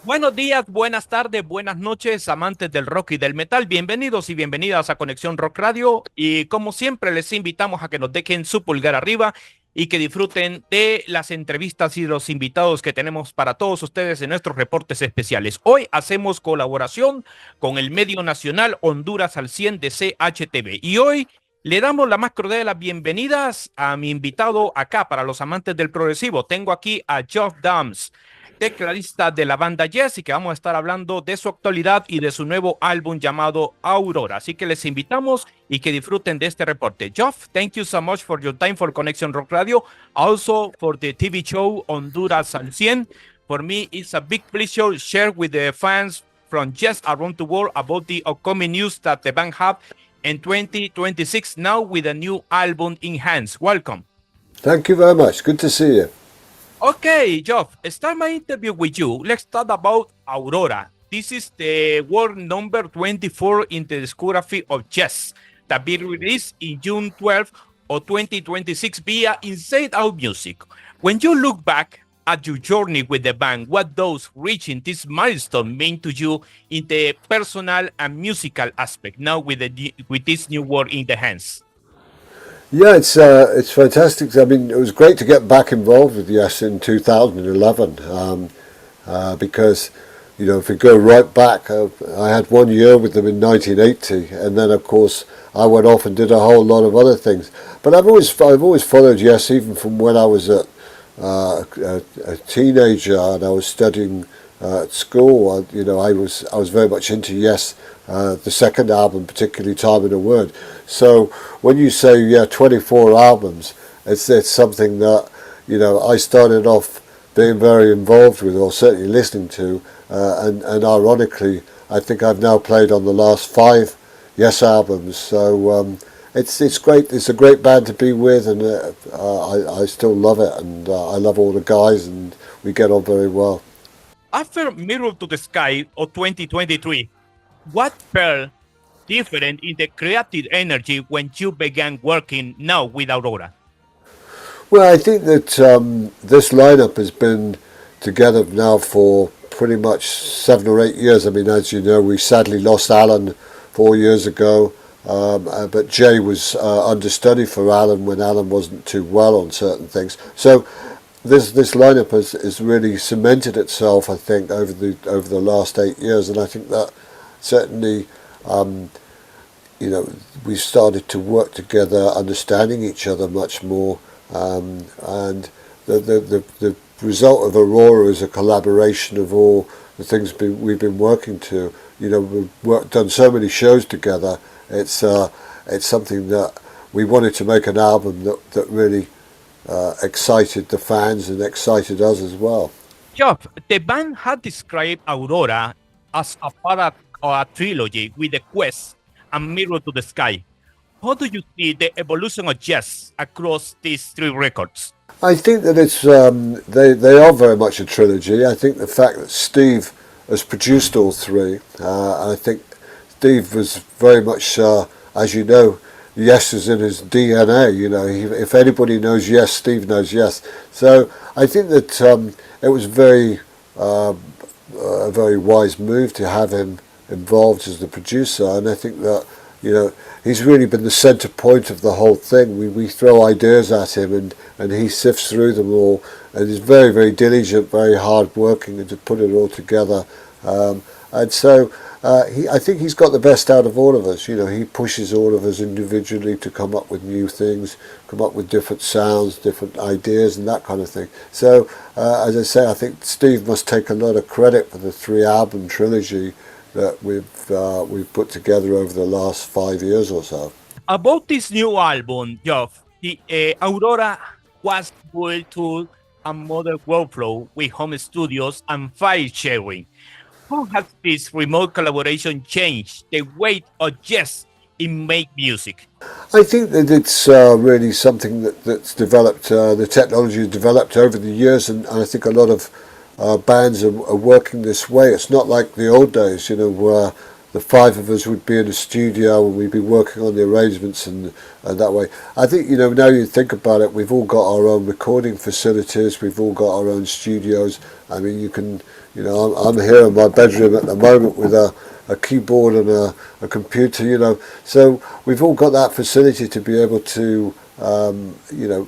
Buenos días, buenas tardes, buenas noches, amantes del rock y del metal. Bienvenidos y bienvenidas a Conexión Rock Radio. Y como siempre, les invitamos a que nos dejen su pulgar arriba y que disfruten de las entrevistas y los invitados que tenemos para todos ustedes en nuestros reportes especiales. Hoy hacemos colaboración con el medio nacional Honduras al 100 de CHTV. Y hoy le damos la más cordial de las bienvenidas a mi invitado acá para los amantes del progresivo. Tengo aquí a Geoff Downes, tecladista de la banda Yes, y que vamos a estar hablando de su actualidad y de su nuevo álbum llamado Aurora. Así que les invitamos y que disfruten de este reporte. Geoff, thank you so much for your time for Connection Rock Radio, also for the TV show Honduras al 100. For me, it's a big pleasure share with the fans from Yes around the world about the upcoming news that the band have in 2026 now with a new album in hands. Welcome. Thank you very much. Good to see you. Okay, Geoff, start my interview with you. Let's talk about Aurora. This is the world number 24 in the discography of Yes, that be released in June 12 of 2026 via Inside Out Music. When you look back at your journey with the band, what does reaching this milestone mean to you in the personal and musical aspect now with this new work in the hands? Yeah, it's fantastic. I mean, it was great to get back involved with Yes in 2011 because, you know, if we go right back, I had 1 year with them in 1980, and then of course I went off and did a whole lot of other things. But I've always followed Yes, even from when I was a teenager and I was studying at school. I was very much into Yes. The second album, particularly Time in a Word. So when you say 24 albums, it's something that I started off being very involved with, or certainly listening to, and ironically, I think I've now played on the last 5 Yes albums. So it's great. It's a great band to be with, and I still love it, and I love all the guys, and we get on very well. After Mirror to the Sky of 2023, what felt different in the creative energy when you began working now with Aurora? Well, I think that this lineup has been together now for pretty much 7 or 8 years. I mean, as you know, we sadly lost Alan 4 years ago, but Jay was understudy for Alan when Alan wasn't too well on certain things. So this lineup has really cemented itself, I think, over the last 8 years, and I think that certainly, we started to work together, understanding each other much more, and the result of Aurora is a collaboration of all the things we've been working to. We've done so many shows together. It's something that we wanted to make an album that really excited the fans and excited us as well. Geoff, the band had described Aurora as a product or a trilogy with the Quest and Mirror to the Sky. How do you see the evolution of Yes across these 3 records? I think that it's they are very much a trilogy. I think the fact that Steve has produced all 3, I think Steve was very much, as you know, Yes is in his DNA. If anybody knows Yes, Steve knows Yes. So I think that it was a very wise move to have him involved as the producer, and I think that he's really been the centre point of the whole thing. We throw ideas at him, and he sifts through them all, and he's very, very diligent, very hard working, and to put it all together. And so I think he's got the best out of all of us. He pushes all of us individually to come up with new things, come up with different sounds, different ideas, and that kind of thing. So as I say, I think Steve must take a lot of credit for the 3-album trilogy that we've put together over the last 5 years or so. About this new album, Geoff, the Aurora was built to a modern workflow with home studios and file sharing. How has this remote collaboration changed the way of Yes in make music? I think that it's really something that's developed. The technology has developed over the years, and I think a lot of bands are working this way. It's not like the old days, where the 5 of us would be in a studio and we'd be working on the arrangements and that way. I think, now you think about it, we've all got our own recording facilities, we've all got our own studios. I mean, you can You know, I'm here in my bedroom at the moment with a keyboard and a computer, you know. So we've all got that facility to be able to, you know,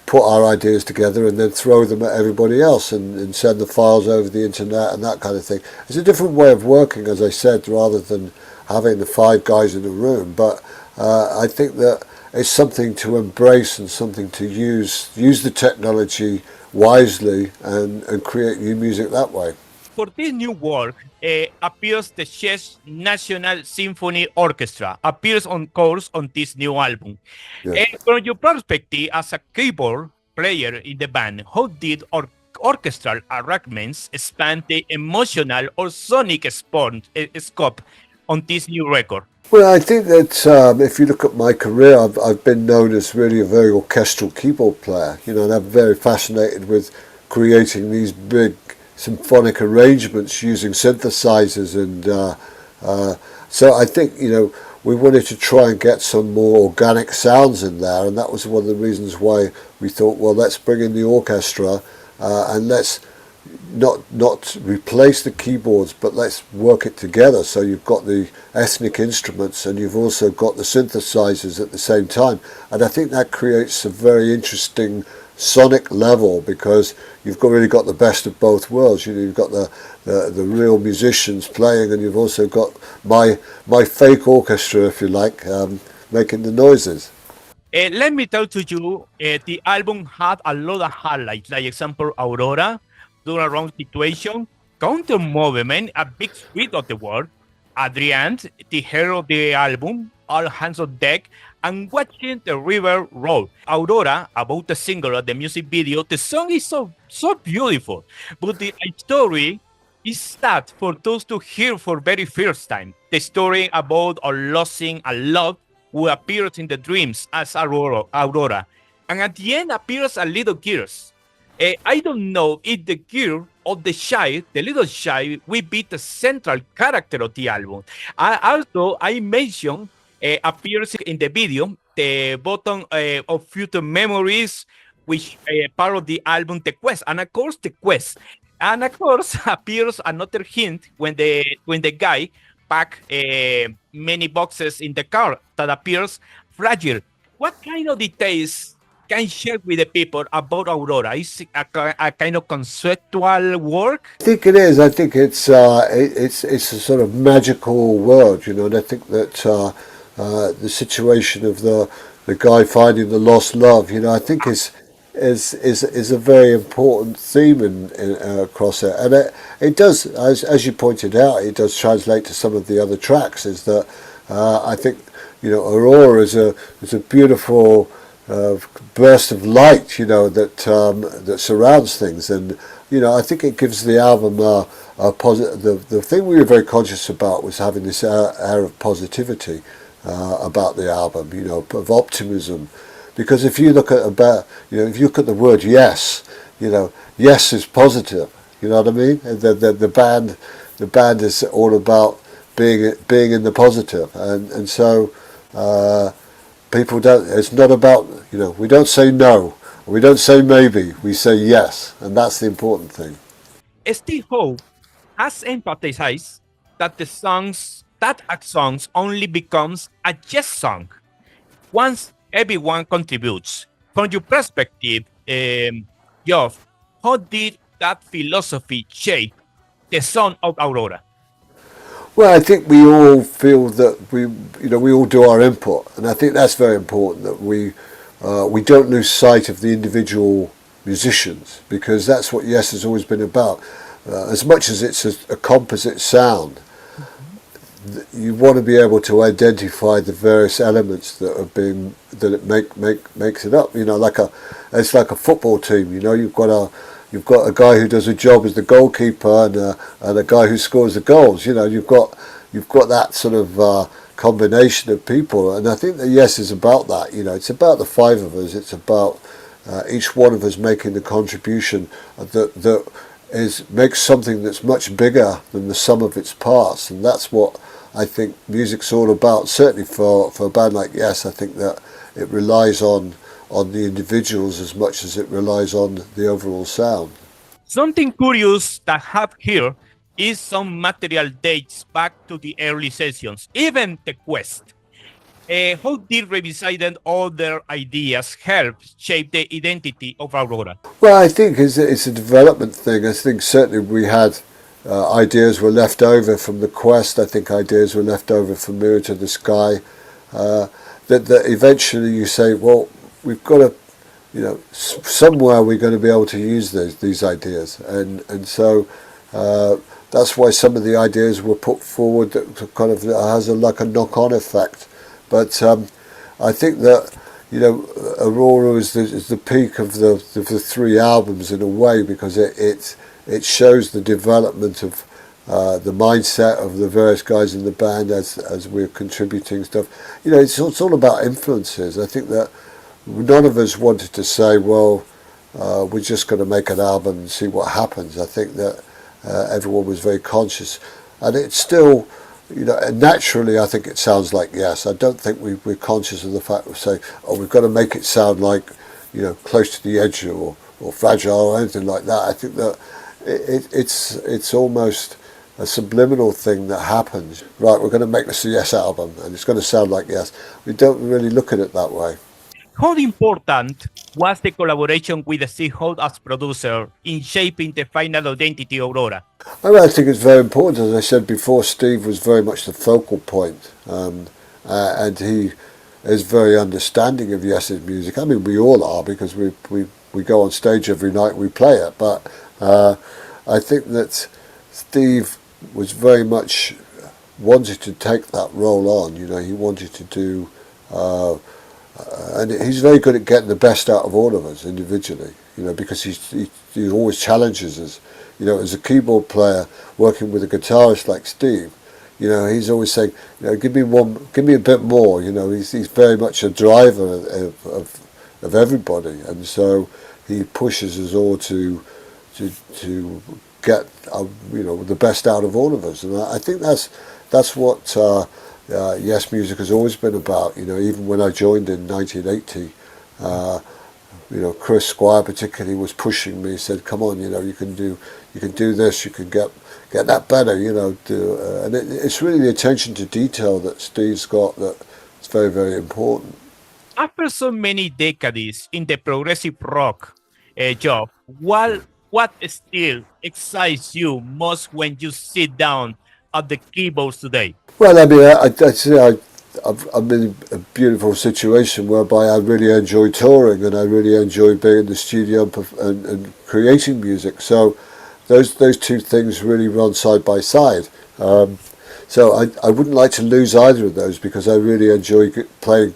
put our ideas together and then throw them at everybody else and send the files over the internet and that kind of thing. It's a different way of working, as I said, rather than having the 5 guys in a room. But I think that it's something to embrace and something to use the technology wisely and create new music that way. For this new work appears the Czech National Symphony Orchestra, appears on course on this new album. Yeah. From your perspective as a keyboard player in the band, how did orchestral arrangements expand the emotional or sonic scope on this new record? Well, I think that if you look at my career, I've been known as really a very orchestral keyboard player, you know, and I'm very fascinated with creating these big symphonic arrangements using synthesizers, and so I think, you know, we wanted to try and get some more organic sounds in there, and that was one of the reasons why we thought, well, let's bring in the orchestra and let's not replace the keyboards, but let's work it together. So you've got the ethnic instruments and you've also got the synthesizers at the same time, and I think that creates a very interesting sonic level, because you've really got the best of both worlds. You know, you've got the real musicians playing, and you've also got my fake orchestra, if you like, making the noises. Let me tell to you, the album had a lot of highlights, like example, Aurora, Do a Wrong Situation, Counter Movement, A Big Sweet of the World, Durante, the hero of the album, All Hands on Deck, and Watching the River Roll. Aurora, about the single of the music video, the song is so beautiful, but the story is sad for those to hear for very first time. The story about a losing a love who appears in the dreams as Aurora, and at the end appears a little girl. I don't know if the girl or the child, the little child, will be the central character of the album. I mentioned appears in the video the button of Future Memories, which part of the album The Quest, and of course The Quest, and of course appears another hint when the guy pack many boxes in the car that appears fragile. What kind of details can you share with the people about Aurora? Is it a kind of conceptual work? I think it is. I think it's a sort of magical world, you know, and I think that the situation of the guy finding the lost love, you know, I think is a very important theme in across it, and it does, as you pointed out, it does translate to some of the other tracks. Is that I think, you know, Aurora is a beautiful burst of light, you know, that surrounds things, and you know, I think it gives the album a positive. The thing we were very conscious about was having this air of positivity about the album, you know, of optimism, because if you look at if you look at the word yes, you know, yes is positive. You know what I mean? The band is all about being in the positive, and so. People don't. It's not about, you know. We don't say no. We don't say maybe. We say yes, and that's the important thing. Steve Howe has emphasized that a song only becomes a yes song once everyone contributes. From your perspective, Geoff, how did that philosophy shape the song of Aurora? Well, I think we all feel that we all do our input, and I think that's very important, that we don't lose sight of the individual musicians, because that's what Yes has always been about. As much as it's a composite sound, you want to be able to identify the various elements that makes it up. You know, it's like a football team. You know, you've got a guy who does a job as the goalkeeper and a guy who scores the goals. You know, you've got that sort of combination of people, and I think that Yes is about that. You know, it's about the 5 of us. It's about each one of us making the contribution that makes something that's much bigger than the sum of its parts, and that's what I think music's all about. Certainly for a band like Yes, I think that it relies on the individuals as much as it relies on the overall sound. Something curious that I have here is some material dates back to the early sessions, even the quest. How did revisiting all their ideas help shape the identity of Aurora? Well, I think it's a development thing. I think certainly we had ideas were left over from the quest. I think ideas were left over from Mirror to the Sky. That eventually you say, well, we've got to, somewhere we're going to be able to use these ideas, and so that's why some of the ideas were put forward that kind of has like a knock-on effect. But I think that Aurora is the peak of the three albums in a way, because it shows the development of the mindset of the various guys in the band as we're contributing stuff. It's all about influences. I think that none of us wanted to say, well, we're just going to make an album and see what happens. I think that everyone was very conscious, and it's still, naturally I think it sounds like Yes. I don't think we're conscious of the fact of saying, oh, we've got to make it sound like, close to the edge or fragile or anything like that. I think that it's almost a subliminal thing that happens. Right, we're going to make this a Yes album and it's going to sound like Yes. We don't really look at it that way. How important was the collaboration with Steve Howe as producer in shaping the final identity of Aurora? I think it's very important. As I said before, Steve was very much the focal point, and he is very understanding of Yes's music. I mean, we all are, because we go on stage every night and we play it. But I think that Steve was very much wanted to take that role on. He wanted to do. And he's very good at getting the best out of all of us individually, because he always challenges us. As a keyboard player working with a guitarist like Steve, he's always saying, give me a bit more. He's very much a driver of everybody, and so he pushes us all to get the best out of all of us, and I think that's what. Yes music has always been about. Even when I joined in 1980, Chris Squire particularly was pushing me, said, come on, you can do this, you can get that better, and it's really the attention to detail that Steve's got that's very, very important. After so many decades in the progressive rock job, what still excites you most when you sit down at the keyboards today? Well, I mean, I'd say I'm in a beautiful situation whereby I really enjoy touring and I really enjoy being in the studio and creating music. So those two things really run side by side. So I wouldn't like to lose either of those, because I really enjoy playing,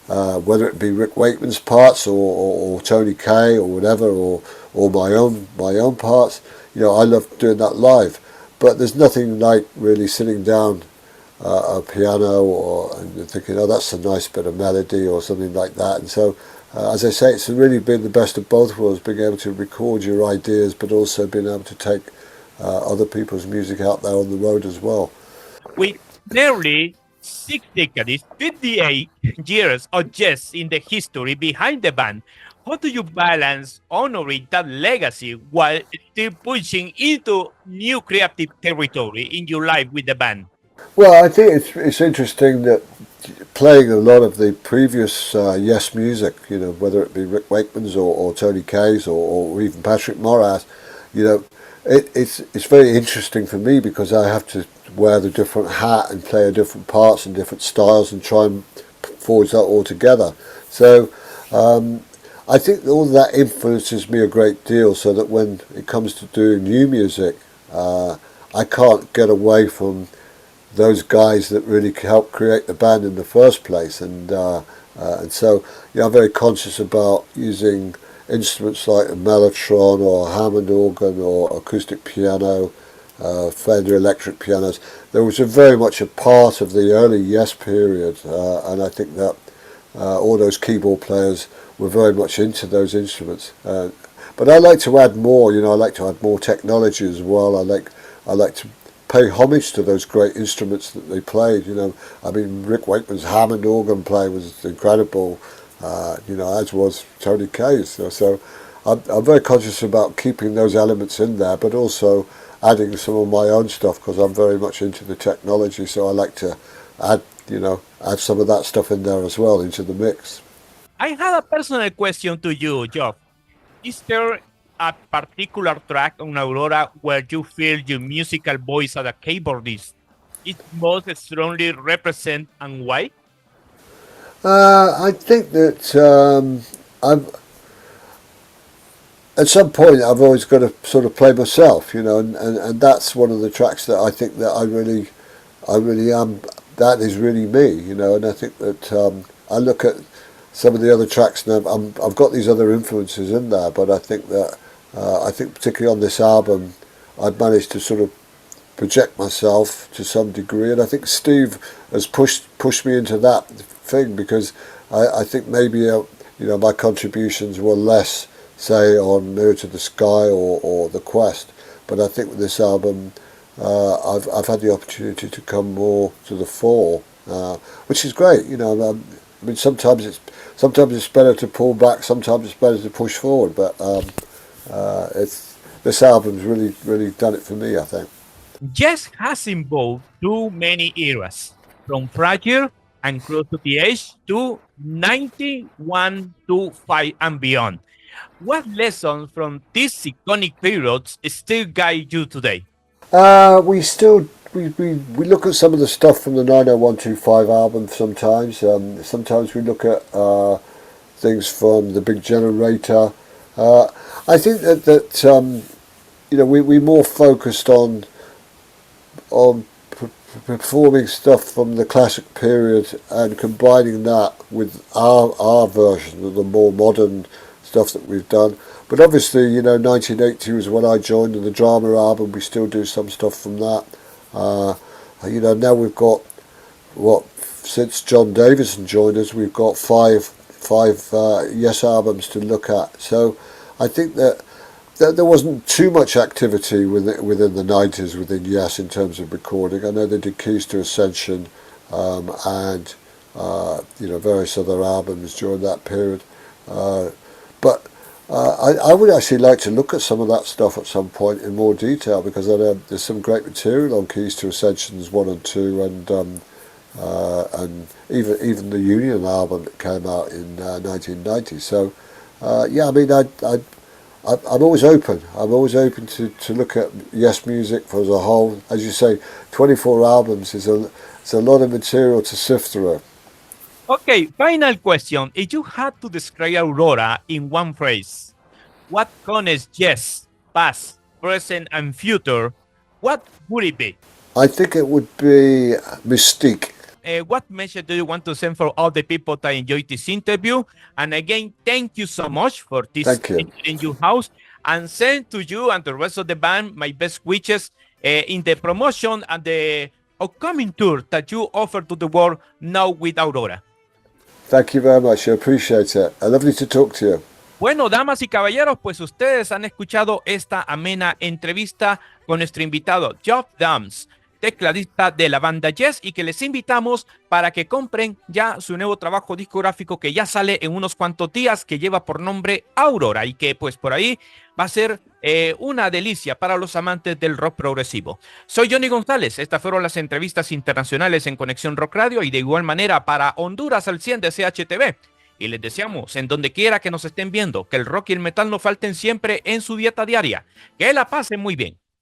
whether it be Rick Wakeman's parts or Tony Kaye or whatever, or my own parts. I love doing that live. But there's nothing like really sitting down a piano and thinking, oh, that's a nice bit of melody or something like that. And so, as I say, it's really been the best of both worlds, being able to record your ideas, but also being able to take other people's music out there on the road as well. With nearly 6 decades, 58 years of jazz in the history behind the band, how do you balance honoring that legacy while still pushing into new creative territory in your life with the band? Well, I think it's interesting that playing a lot of the previous Yes music, whether it be Rick Wakeman's or Tony Kaye's or even Patrick Moraz, it's very interesting for me, because I have to wear the different hat and play different parts and different styles and try and forge that all together. So I think all of that influences me a great deal, so that when it comes to doing new music, I can't get away from those guys that really helped create the band in the first place, and so I'm very conscious about using instruments like a mellotron or a Hammond organ or acoustic piano, Fender electric pianos. There was very much a part of the early Yes period, and I think that all those keyboard players were very much into those instruments. But I like to add more. I like to add more technology as well. I like to pay homage to those great instruments that they played. I mean, Rick Wakeman's Hammond organ playing was incredible. As was Tony Kaye's. So I'm very conscious about keeping those elements in there, but also adding some of my own stuff because I'm very much into the technology. So I like to add some of that stuff in there as well into the mix. I had a personal question to you, Geoff. Is there a particular track on Aurora where you feel your musical voice as a keyboardist is most strongly represent, and why? I think that at some point I've always got to sort of play myself, and that's one of the tracks that I think that I really am. That is really me, and I think that I look at some of the other tracks and I've got these other influences in there, but I think that particularly on this album I've managed to sort of project myself to some degree, and I think Steve has pushed me into that thing because I think maybe my contributions were less, say, on Mirror to the Sky or The Quest, but I think with this album I've had the opportunity to come more to the fore, which is great. I mean, sometimes it's better to pull back, sometimes it's better to push forward, but this album's really done it for me, I think. Yes has involved too many eras, from Fragile and Close to the Edge to 91 to 5 and beyond. What lessons from these iconic periods still guide you today? We look at some of the stuff from the 90125 album sometimes. Sometimes we look at things from the Big Generator. I think that we more focused on performing stuff from the classic period and combining that with our version of the more modern stuff that we've done. But obviously, 1980 was when I joined, and the drama album, we still do some stuff from that. Now we've got, since John Davison joined us, we've got five Yes albums to look at. So I think that there wasn't too much activity within the 90s within Yes in terms of recording. I know they did Keys to Ascension and various other albums during that period. But I would actually like to look at some of that stuff at some point in more detail, because I know there's some great material on Keys to Ascensions 1 and 2 and even the Union album that came out in 1990. So I mean, I'm always open. I'm always open to look at Yes music as a whole. As you say, 24 albums is a lot of material to sift through. Okay, final question. If you had to describe Aurora in one phrase, what connects Yes, past, present, and future, what would it be? I think it would be mystique. What message do you want to send for all the people that enjoyed this interview? And again, thank you so much for this in your house. And send to you and the rest of the band my best wishes in the promotion and the upcoming tour that you offer to the world now with Aurora. Thank you very much. I appreciate it. Lovely to talk to you. Bueno, damas y caballeros, pues ustedes han escuchado esta amena entrevista con nuestro invitado Geoff Downes, tecladista de la banda Yes, y que les invitamos para que compren ya su nuevo trabajo discográfico que ya sale en unos cuantos días, que lleva por nombre Aurora, y que pues por ahí va a ser una delicia para los amantes del rock progresivo. Soy Johnny González, estas fueron las entrevistas internacionales en Conexión Rock Radio, y de igual manera para Honduras al 100 de CHTV. Y les deseamos, en donde quiera que nos estén viendo, que el rock y el metal no falten siempre en su dieta diaria. Que la pasen muy bien.